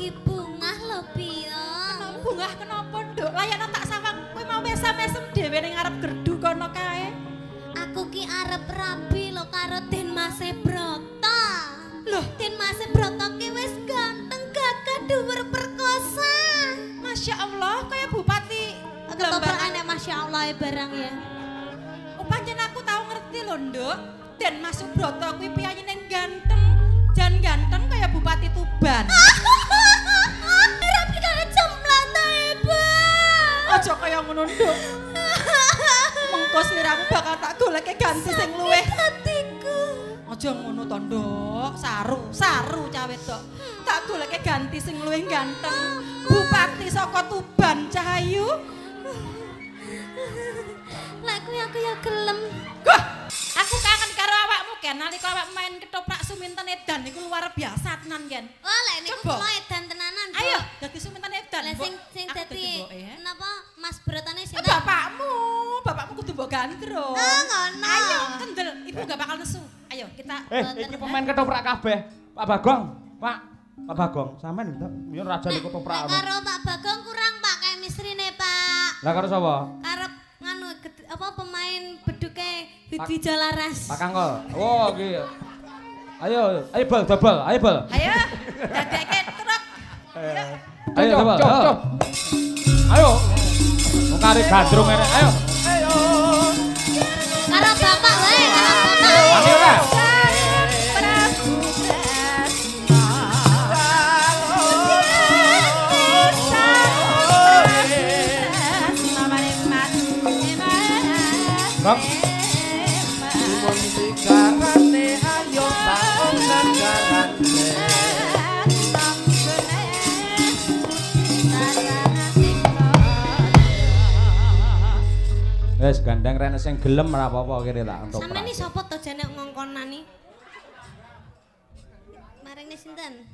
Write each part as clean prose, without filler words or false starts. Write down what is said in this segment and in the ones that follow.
lagi bungah lho piye. Bungah kenapa, Nduk? Layakno tak sawang kowe mau mesem-mesem dhewe ning ngarep gerdu kono kae. Aku ki arep rabi lho karo Den Mas Broto. Loh, Den Mas Broto ki wis ganteng gagah dhuwur perkosa. Masya Allah, kaya bupati Ketoprakane Masya Allah barang ya. Oh, pancen aku tahu ngerti lho, Nduk. Den Mas Broto kuwi piyayine ganteng. Jan ganteng kaya bupati Tuban. Rapi kaya cemplak ta, Ibu. Aja kaya ngono, Nduk. Mengko sliramu bakal tak goleke ganti sing luwih. Hatiku. Aja ngono to, Nduk. Saru cah wedok. Tak goleke ganti sing luwih ganteng. Bupati saka Tuban, Cahayu. Lek kuwi aku ya gelem. Wah, aku kangen karo awakmu, Ken. Nalika awak main ketoprak Suminten Edan iku luar biasa tenan, Ken. Oh, lek niku Coba. kula edan tenanan. Bu. Ayo, dadi Suminten Edan. Lek Mbok. sing Aku dadi mboke, ya. napa Mas Brotone sinten? Bapakmu kudu mbok gandrung. Oh, ngono. Ayo, kendel, ibu gak bakal nesu. Ayo, kita Iki pemain ketoprak kabeh. Pak Bagong, Pak Bagong, sampean yo raja di ketoprak. Karo Pak Bagong kurang Pak chemistry-ne, Pak. Lah karo sapa? Karo nganu apa pemain beduke Didi Jalaras. Pak Kangkol. Oh, iki. Ayo bal, dobel, ayo bal. ayo dadeke truk. Ayo dobel. Ayo. Ayo. Wong kari gandrung ngene, ayo. Karo Bapak wae, karo Bapak. Ayo ora. Bang. Wes gandeng rene sing gelem ora apa-apa kene tak entuk. Sampeyan iki sapa to jane ngongkonani? Maringne sinten?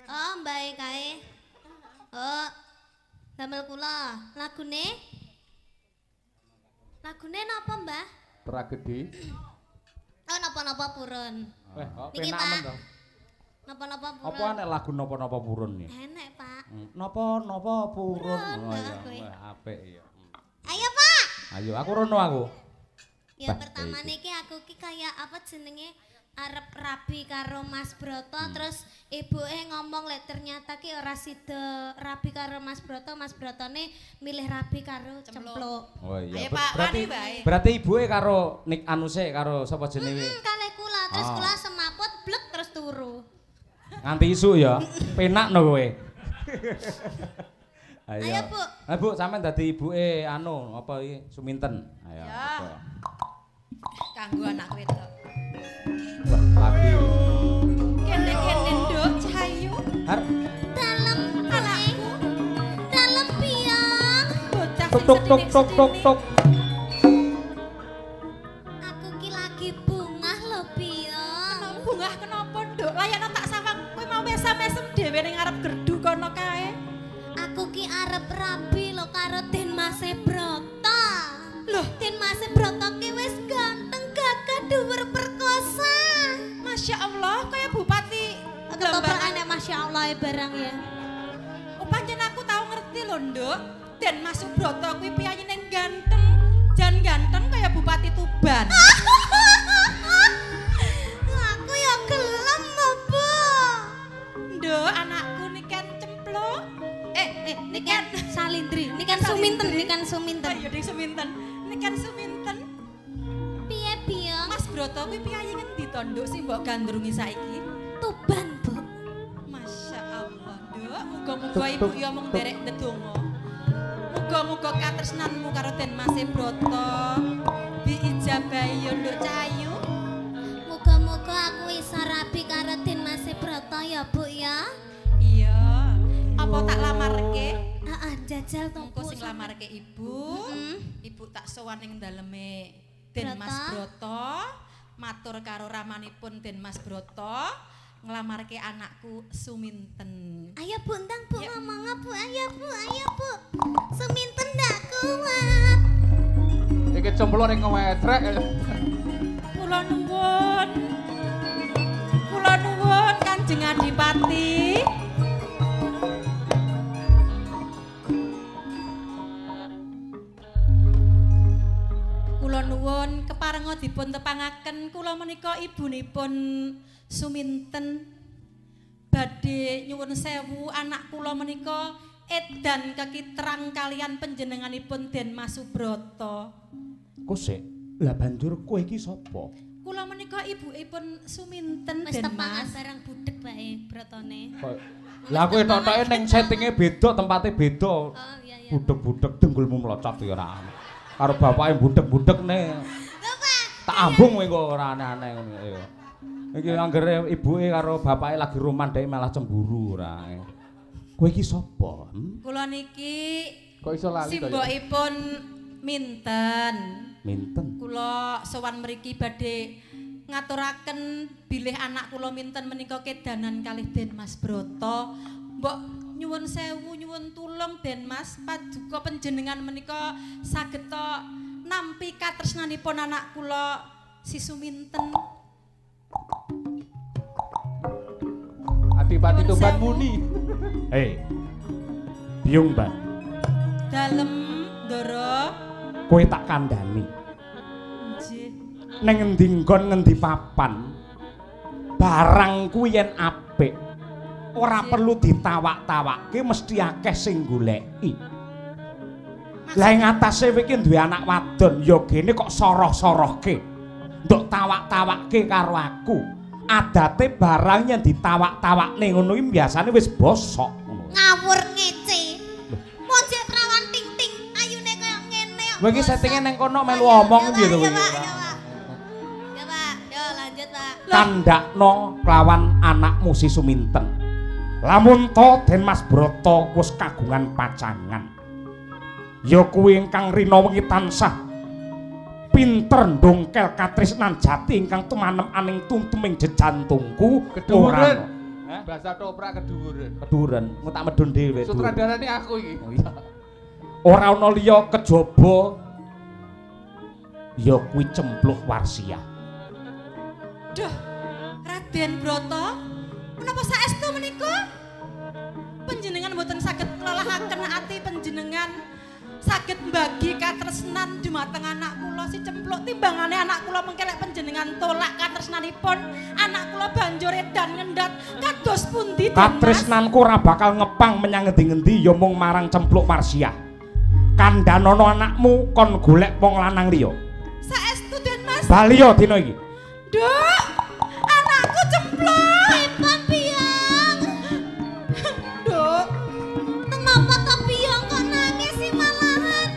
Oh, Mbak kae. Oh, damel kula. Lagune? Lagune napa, Mbah? Tragedi. Oh, napa-napa purun. Niki, Penak Pak. men to. Napa-napa purun. Apa nek lagu napa-napa purun iki? Enek, Pak. Napa-napa purun. Purun, Oh iya, kowe. apik ya. Ayo, Pak. Ayo aku rono aku. Ya Bah, pertama iki. niki aku ki kayak apa jenenge arep rabi karo Mas Broto terus ibuke ngomong lek ternyata ki ora sida rabi karo Mas Brotone milih rabi karo cempluk. Oh iya. Ayo, Pak, berarti wani bae. berarti ibuke karo Nik Anuse karo sapa jenenge? Kalih kula terus Oh. kula semaput blek terus turu. Nganti isu ya. Penak no kowe. Ayo, Bu. Ayo Bu, sampean dadi ibuke anu apa iki Suminten. Ayo. Ya. coba. Kanggo anak wedok. Wah, lagi. Kene-kene, Nduk, Cahayu. Har Dalem Anakku. dalem piang. Bocah tuk sing tuk tuk tuk tuk tuk. Aku ki lagi bungah lho piye. Bungah kenapa, Nduk? Layakno tak sawang kowe mau mesem-mesem dhewe ning ngarep gerdu kono kae. Aku ki arep rabi lho karo Den Mas Broto. Loh, Den Mas Broto ki wis ganteng gagah dhuwur perkosa. Masya Allah, kaya bupati Ketoprakane Masya Allah barang ya. Oh, pancen aku tahu ngerti lho, Nduk. Den Mas Broto kuwi piyayine ganteng. Jan ganteng kaya bupati Tuban. Aku ya gelem Bu. Nduk, anakku nih kan cempluk. Ini kan Salindri, ini kan Suminten, ini kan Suminten. Ayo ding Suminten. Ini kan Suminten. Piye piye? Mas Broto kuwi piyayi ngendi to, Nduk, sing mbok gandrungi saiki? Tuban Bu. Masya Allah, Nduk. Muga-muga ibu ya mung derek ndedonga. Muga-muga katresnanmu karo Den Mas Broto diijabahi ya, Nduk Cahayu. Muga-muga aku iso rabi karo Den Mas Broto ya Bu ya. Iya. Apa tak lamarke? Heeh, jajal to Mengko Bu. sing lamarke ibu, ibu tak sowan ning daleme Den Mas Broto, matur karo ramanipun Den Mas Broto, nglamarke anakku Suminten. Ayo Bu, ndang Bu Ya. ngomong Bu, ayo Bu. Suminten ndak kuat. Iki cempluk ning ngewedrek. Kula nuwun. Kula nuwun Kanjeng Adipati. dipun tepangaken kula menika ibunipun Suminten badhe nyuwun sewu anak kula menika edan kekiterang kalian panjenenganipun Den Mas Subrata. Kosek, lah banjur kowe iki sapa? Kula menika ibukipun Suminten Wis Den tepangan Mas. barang budhek bae brotone. Lah kowe totoke ning settinge beda, tempate beda. Oh iya iya. Budhek-budhek denggulmu mlocot ya ora. Karo bapake budhek-budhekne. Bapak. Tak ambung kowe kok ora aneh-aneh ngono ya. Iki anggere ibuke karo bapake lagi romandhek malah cemburu ora. Kowe iki sapa? Kula niki Kok iso lali to ya? simbokipun Minten. Minten. Kula sowan mriki badhe ngaturaken bilih anak kula Minten menika kedanan kalih Den Mas Broto. Mbok nyuwun sewu nyuwun tulung Den Mas paduka panjenengan menika saged nampi katresnanipun anak kula si Suminten. Adipati Tuban muni. Biung Ban. Dalem Ndara. Kowe tak kandhani. Nggih. Ning endi nggon ngendi papan. Barang kuwi yen apik. Ora perlu ditawak-tawakke mesti akeh sing goleki. Lah ing atase kowe iki duwe anak wadon ya gene kok soroh-sorohke. Nduk tawak-tawakke karo aku. Adate barang yen ditawak-tawakne ngono iki biasane wis bosok ngono. Ngawur ngece. Mojek prawan ting-ting ayune kaya ngene. Kowe iki settinge ning kono melu omong piye to kowe? Ya Pak, yo lanjut Pak. Kandakno kelawan anakmu si Suminten. Lamun to Den Mas Broto wis kagungan pacangan. Ya kuwi ingkang rina wengi tansah pinter ndongkel katresnan jati ingkang tumanem aning tuntuming jejantungku Keduren. Hah? Bahasa toprak keduren. Keduren, engko tak medhun dhewe. Sutradarane aku iki. Ora ana liya kejaba ya kuwi cempluk Warsiah. Duh, Raden Broto, menapa saestu menika? Panjenengan mboten saged nglalahaken ati panjenengan saged mbagi katresnan dumateng anak kula si cempluk timbangane anak kula mengkelek panjenengan tolak katresnanipun anak kula banjur edan ngendhat kados pundi Den Mas? Katresnanku ora bakal ngepang menyang ngendi-ngendi ya mung marang cempluk Warsiah. Kandhanono anakmu kon golek wong lanang liya. Saestu Den Mas. Bali ya dina iki. Duk, anakku cempluk. Pipan Biang. Duk, Kenapa to Biang kok nangis sih malahan?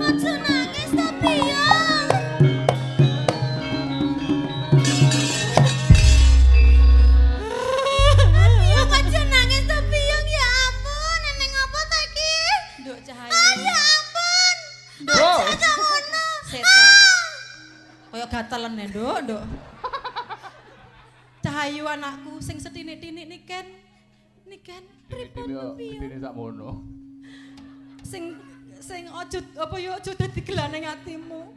Aja nangis to Biang. Biang aja nangis to Biang ya ampun, neneng apa ta iki? Duk Cahayu. Ah ya ampun. Oh. Aja ngono. Seta. Kaya gatelen ya, Nduk. Cahayu anakku sing setinik-tinik niken. Niken pripun piye? Gedene sakmono. Sing aja apa ya aja dadi gelaning atimu.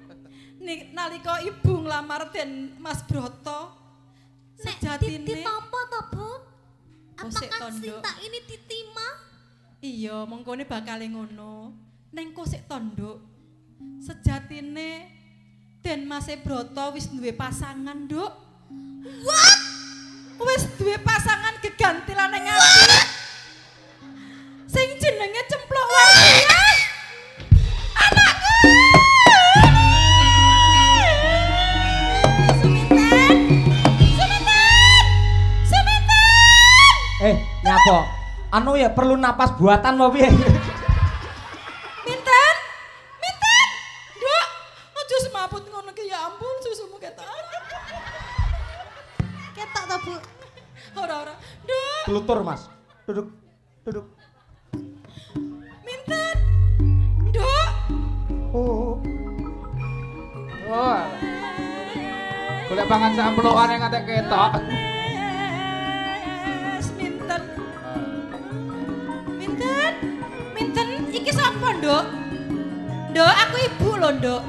Nek nalika ibu nglamar Den Mas Broto Nek sejatine ditampa to, Bu? Oh, sik to, Apakah Nduk. Sinta ini ditima? iya mengkone bakal ngono. Neng kok sik tonduk. Sejatine Den Mas Broto wis duwe pasangan, Nduk. What? Wis duwe pasangan gegantilan ning ati. Sing jenenge Cempluk Warsiah. Anakku. Suminten. Nyapa? Anu ya perlu napas buatan apa piye? Minten. Nduk, aja semaput ngono ki ya ampun susumu ketok. Ketok to, Bu? Ora. Nduk, Klutur, Mas. Duduk. Minten. Nduk. Oh. Oh. Golek pangan samplokan yang ngantek ketok. Minten, iki sapa, Nduk? Nduk, aku ibu lho, Nduk.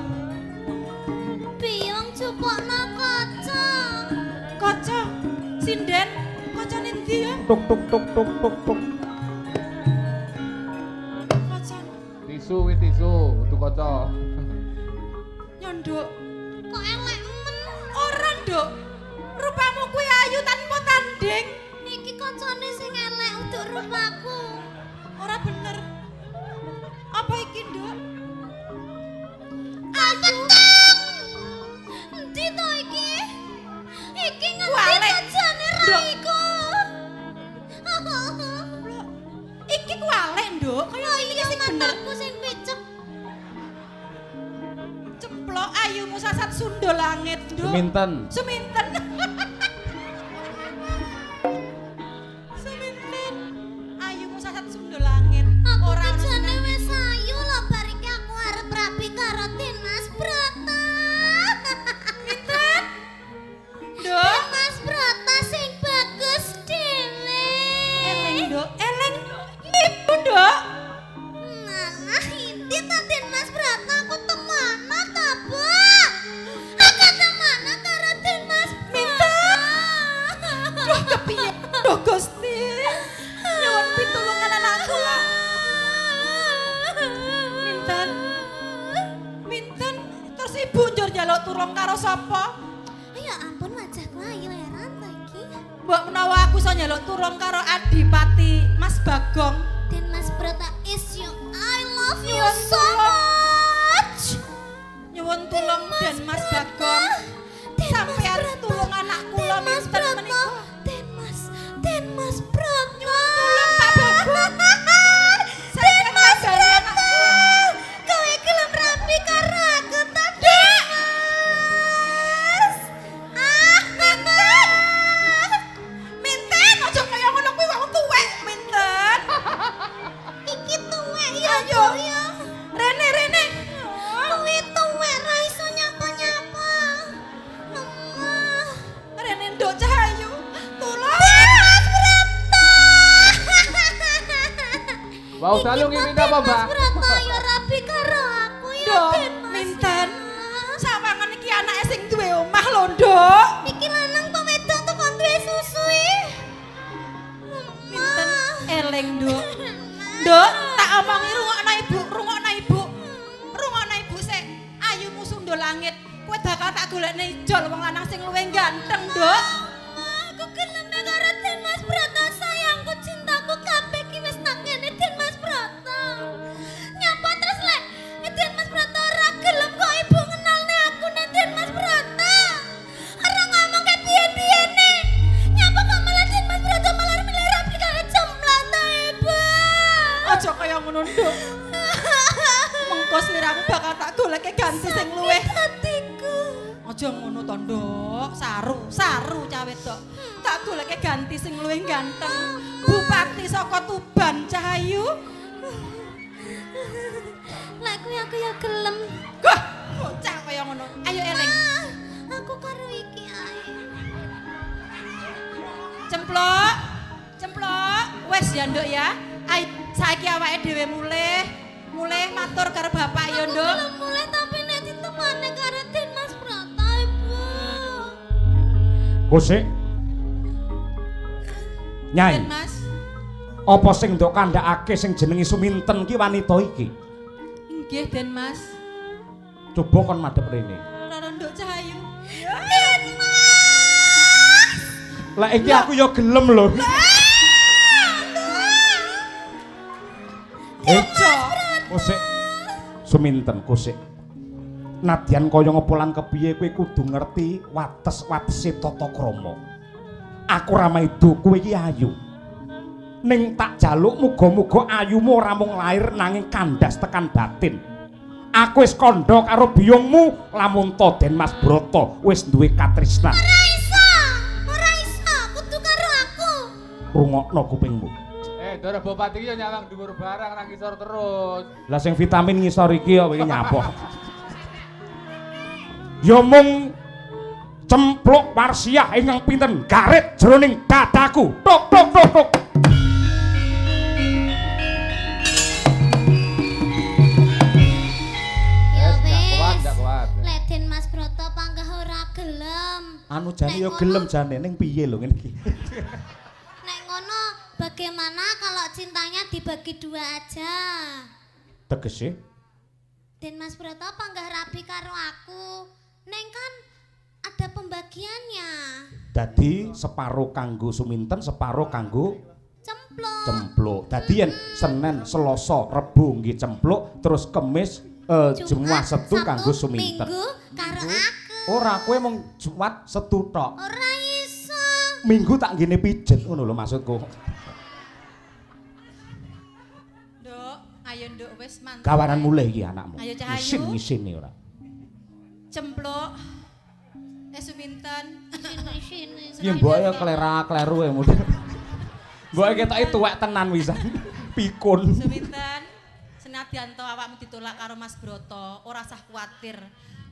Biung jupukna kaca. Kaca, sinden, kacane ndi ya? Tuk. Kaca. Tisu, utuh kaca. Nyonduk. Kok elek men Nduk. Rupamu kuwi ayu tanpa tanding. Iki kancane sing elek untuk rupaku. Ora bener. Apa iki, Nduk? Peteng. Endi to iki? Iki ngendi kancane raiku? Iki kualek, Nduk. Kaya iki sing bener. Mataku sing picek. Ceplok ayumu sasat sundul langit, Nduk. Suminten. Suminten. Suminten. Ayumu sasat sundul langit. Aku Ora ono kejane sing wis ayu lho bar iki aku arep rapi karo Dimas Broto. Pinten? Nduk. Dimas Broto sing bagus dhewe. Eleng, Nduk. Eleng. Ibu, Nduk. Malah ini ta Dimas Broto aku temana ta, Bu? Aku temana karo Dimas Broto. Duh, kepiye? Duh, Gusti. Nyuwun pitulungan anakku lah. Minten. Minten. Terus ibu njur njaluk tulung karo sapa? Ya ampun wajahku ayu heran ta iki. Mbok menawa aku iso njaluk tulung karo Adipati Mas Bagong. Dimas Broto is you. I love you Nyuwun so much. Nyuwun tulung Den Mas Bagong. Sampeyan tulung anak kula minten menika. Dimas Broto. Tulung Pak Bagong. Dimas Sampeyan Broto. Kowe gelem rapi karo aku ta, Dimas? Minten aja kaya ngono kuwi wong tuwek, minten. Iki tuwek ya, Ayo. Bu, ya. Rene, Rene. Kuwi tuwek ra iso nyapa-nyapa. Lemah. Rene Nduk Cahayu. Tulung. Dimas Broto. Mau dalu ngene apa, Mbak? Dimas Broto ya rapi karo aku ya, Nduk, Dimas. minten. Sawangan iki anake sing duwe omah lho, Nduk. Iki lanang apa wedok tekan duwe susu iki? Minten eleng, Nduk. Nduk, tak omongi rungokno Ibu, rungokno Ibu. Rungokno Ibu sik. Ayumu sundul langit. Kowe bakal tak golekne ijol wong lanang sing luwih ganteng, Nduk. Aku gelem karo Dimas Broto, sayangku, cintaku kabeh ki wis nang ngene Dimas Broto. Nyapa terus lek Dimas Broto ora gelem kok ibu ngenalne aku nek Dimas Broto. Ora ngomong ke piye-piyene. Nyapa kok malah Dimas Broto malah milih rapi karo jemblan ta, Ibu. Aja kaya ngono, Nduk. Mengko sliramu bakal tak goleke ganti sing luwih. Hatiku. Aja ngono to, Nduk. Saru cah wedok. Tak goleke ganti sing luwih ganteng. Bupati saka Tuban Cahayu. Lek kuwi aku ya gelem. Wah, bocah kaya ngono. Ayo eleng. Aku karo iki ae. Cemplok. Cemplok. Wes ya, Nduk ya. Ayo saiki awake dhewe mulih. Mulih matur karo bapak ya, Nduk. Belum mulai tapi nek ditemani karo Dimas Broto, Ibu. Kusik. Nyai. Den Mas. Apa sing ndok kandhakake sing jenenge Suminten ki wanita iki? Nggih, Den Mas. Coba kon madhep rene. Rara Nduk Cahayu. Lah iki aku ya gelem lho. Ojo. Kusik. Suminten kusik. Nadyan kaya ngapa lan kepiye kowe kudu ngerti wates-watese tata krama. Aku ra maido kowe iki ayu. Ning tak jaluk muga-muga ayumu ora mung lair nanging kandhas tekan batin. Aku wis kandha karo biyungmu lamun to Den Mas Broto wis duwe katresnan. Ora iso, kudu karo aku. Rungokno kupingmu. Ndara Bupati iki ya nyawang dhuwur barang nang ngisor terus. Lah sing vitamin ngisor iki ya iki nyapok. Ya mung cempluk warsiah ingkang pinten garit jroning dadaku. Tok tok tok tok. Ya Kuat, wis. ndak kuat. Lek Dimas Broto panggah ora gelem. Anu jane ya gelem jane ning piye lho ngene iki. Nek ngono bagaimana kalau cintanya dibagi dua aja? Tegese Dimas Broto panggah rapi karo aku. Neng kan ada pembagiannya. Dadi separuh kanggo Suminten, separuh kanggo Cempluk. cempluk. Dadi yen Senin, Selasa, Rebo nggih cempluk, terus Kemis Jumat, Setu kanggo Suminten. Minggu karo aku. Ora, kowe mung Jumat, Setu tok. Ora iso. Minggu tak ngene pijet ngono lho maksudku. Nduk, ayo nduk wis mantep. Gawaran mulai iki anakmu. Ayo Cahayu. Isin-isine ora. Cempluk. Suminten. Sini. Ya mbok ya klera-kleru ya mudhe. Mbok ketoke tuwek tenan wisan. Pikun. Suminten. Senadyan to awakmu ditolak karo Mas Broto, ora usah kuwatir.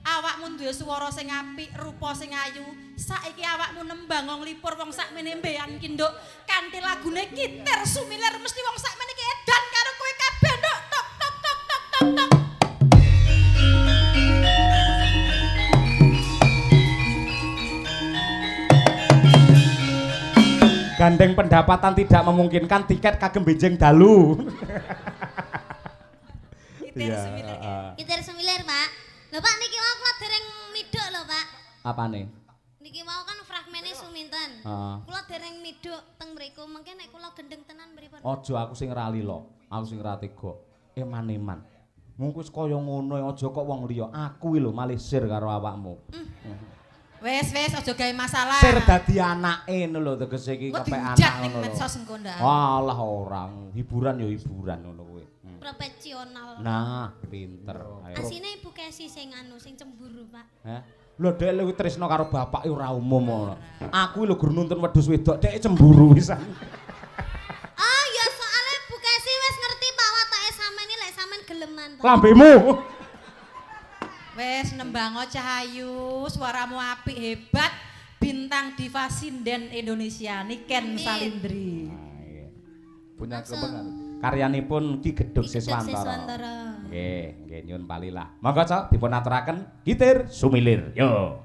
Awakmu duwe swara sing apik, rupa sing ayu. Saiki awakmu nembang wong lipur wong sakmene mbeyan ki nduk. Kanthi lagune Kitir Sumilir mesti wong sakmene ki edan karo kowe kabeh nduk. Tok tok tok tok tok tok. Gandeng pendapatan tidak memungkinkan tiket kagem benjing dalu. Kitir Sumilir. Kitir Sumilir, Pak. Lho Pak niki mau kula dereng midhok lho, Pak. Apane? Niki mau kan fragmene Suminten. Kula dereng midhok teng mriku, mengke nek kula gendeng tenan mripun. Aja aku sing rali lho. Aku sing ra tega. Eman-eman. Mung wis kaya ngono aja kok wong liya. Aku iki lho malih sir karo awakmu. Wes aja gawe masalah. Sir dadi anake ngono lho tegese iki kepek anak ngono lho. Medsos engko ndak. Walah orang, hiburan ya hiburan ngono kuwi. Profesional. Nah, pinter. Ayo. Asine Ibu Kesi sing anu sing cemburu, Pak. Heh. Lho dhek luwih tresno karo bapak ora umum ngono. Aku lho gur nuntun wedhus wedok dhek cemburu pisan. Oh ya soalnya Bu Kesi wis ngerti Pak watake sampean iki lek sampean geleman to. Lambemu. Wes nembango Cahayu, suaramu apik hebat, bintang diva sinden Indonesia Niken Salindri. Punya kebengan. Karyanipun Ki Gedhog Siswantara. Siswantara. Nggih nyuwun palilah. Monggo Cok dipun aturaken Kitir Sumilir. Yo.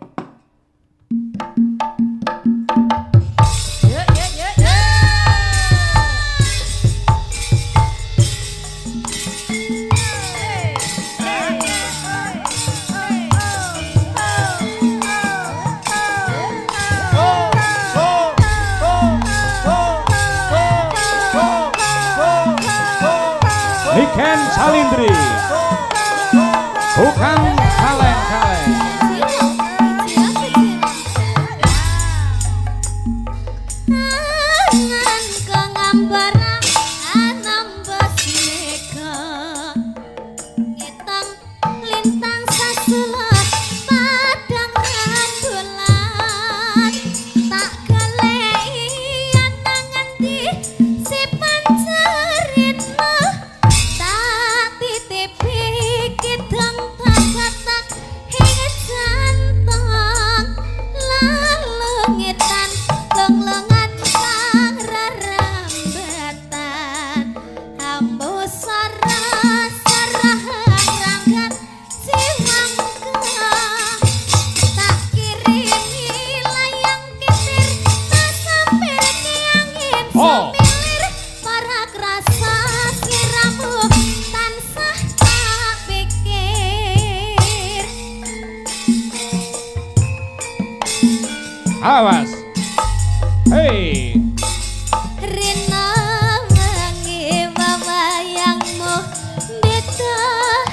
Niken Salindri. Bukan kaleng-kaleng. Angan kengambara anambas mega ngitang lintang saselat padang rambulan tak galei anangan di si pancerino tak titipi kidang tak hingga jantong lalu ngitan leng-lengan kang rarambatan ambo sarah ranggan siwangka tak kirimi layang kitir tak sampir kiangin semilir para kerasa sliramu tansah tak pikir. Awas. Hei. Rina wangi wayangmu beda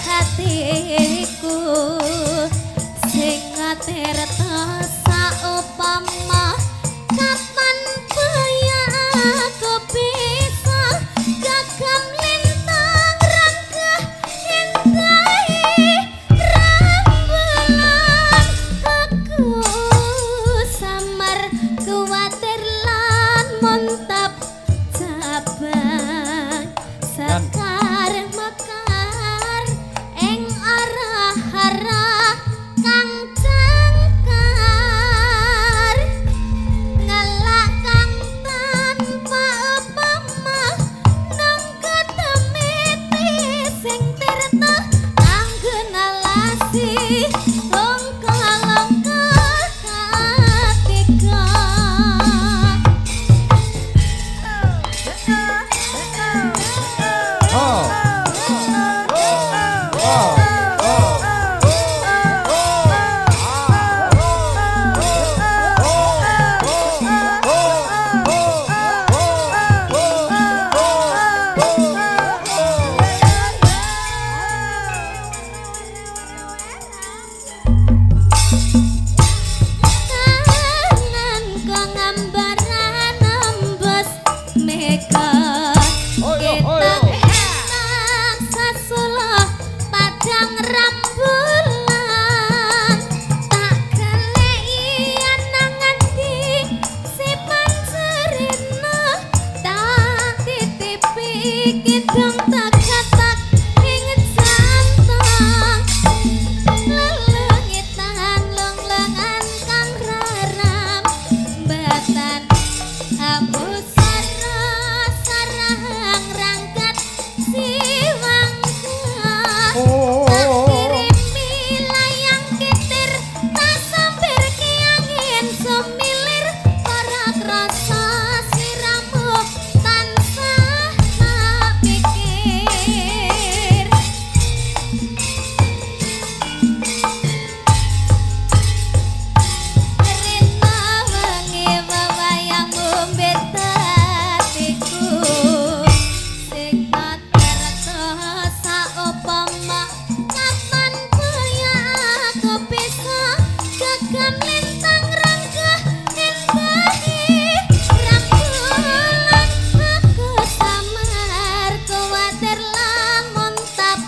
hatiku sing tirta saupama kapan kaya aku bisa gagam lintang rangga indai rambulan aku samar kuwatir lan montap saban sekar mekar ing arah-arah kang cangkar ngelak kang tanpa upama nang ketemiti sing tirta anggena lasi longka-longka katika iki dong tak katak ing jantong lelungitan long-lengan kang raram batan abu sarang rangkat siwangka tak kirimi layang kitir tak sampir ki angin sumilir ora krasa siramu tansah pikir Rina wengi wewayangmu betatiku sing terasa saupama kapan kaya aku bisa gagan lintang ranggah indahi rangkulan aku samar kuwatir lamun tap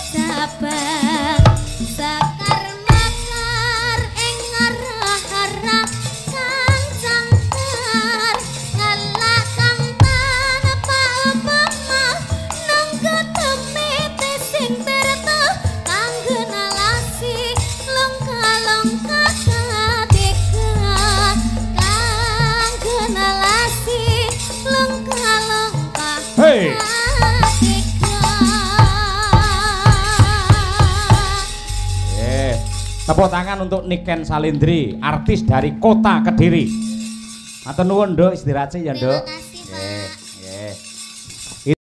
sabar sakar makar ing arah-arah kang sangkar ngalak kang tanpa upama nunggu tumite sing tertu kanggo nalasi longka-longka kadeka kanggo nalasi longka-longka Hei. kadeka Tepuk tangan untuk Niken Salindri, artis dari kota Kediri. Matur nuwun, Nduk, istirahat sih ya, Terima Nduk. kasih.